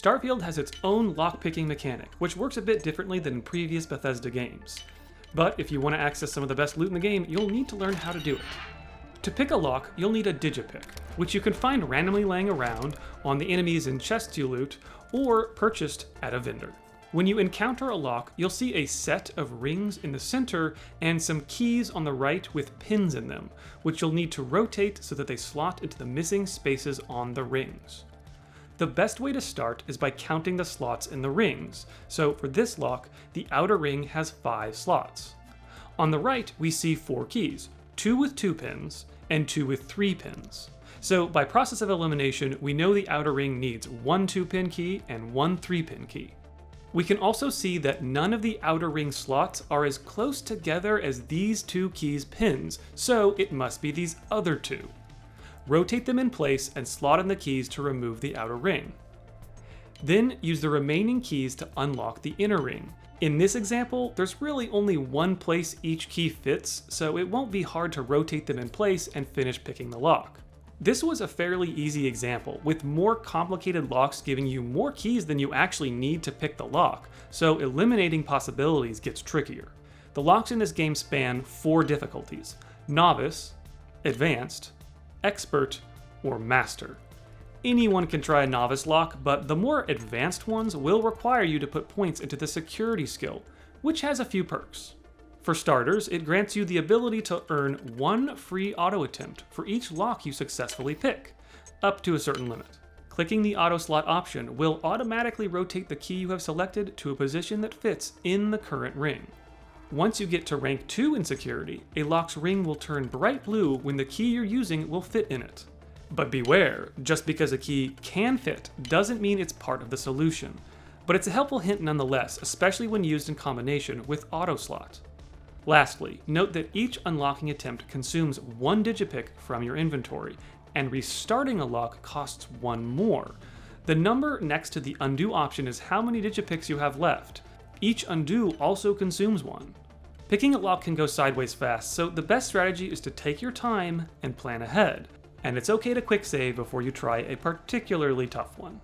Starfield has its own lock-picking mechanic, which works a bit differently than in previous Bethesda games. But if you want to access some of the best loot in the game, you'll need to learn how to do it. To pick a lock, you'll need a digipick, which you can find randomly laying around on the enemies and chests you loot, or purchased at a vendor. When you encounter a lock, you'll see a set of rings in the center and some keys on the right with pins in them, which you'll need to rotate so that they slot into the missing spaces on the rings. The best way to start is by counting the slots in the rings, so for this lock, the outer ring has 5 slots. On the right, we see 4 keys, 2 with 2 pins, and 2 with 3 pins. So by process of elimination, we know the outer ring needs 1 2-pin key and 1 3-pin key. We can also see that none of the outer ring slots are as close together as these 2 keys pins, so it must be these other 2. Rotate them in place and slot in the keys to remove the outer ring. Then use the remaining keys to unlock the inner ring. In this example, there's really only one place each key fits, so it won't be hard to rotate them in place and finish picking the lock. This was a fairly easy example, with more complicated locks giving you more keys than you actually need to pick the lock, so eliminating possibilities gets trickier. The locks in this game span 4 difficulties: Novice, Advanced, Expert, or Master. Anyone can try a novice lock, but the more advanced ones will require you to put points into the security skill, which has a few perks. For starters, it grants you the ability to earn 1 free auto attempt for each lock you successfully pick, up to a certain limit. Clicking the auto slot option will automatically rotate the key you have selected to a position that fits in the current ring. Once you get to rank 2 in security, a lock's ring will turn bright blue when the key you're using will fit in it. But beware, just because a key can fit doesn't mean it's part of the solution. But it's a helpful hint nonetheless, especially when used in combination with auto slot. Lastly, note that each unlocking attempt consumes 1 digipick from your inventory, and restarting a lock costs 1 more. The number next to the undo option is how many digipicks you have left. Each undo also consumes 1. Picking a lock can go sideways fast, so the best strategy is to take your time and plan ahead. And it's okay to quick save before you try a particularly tough one.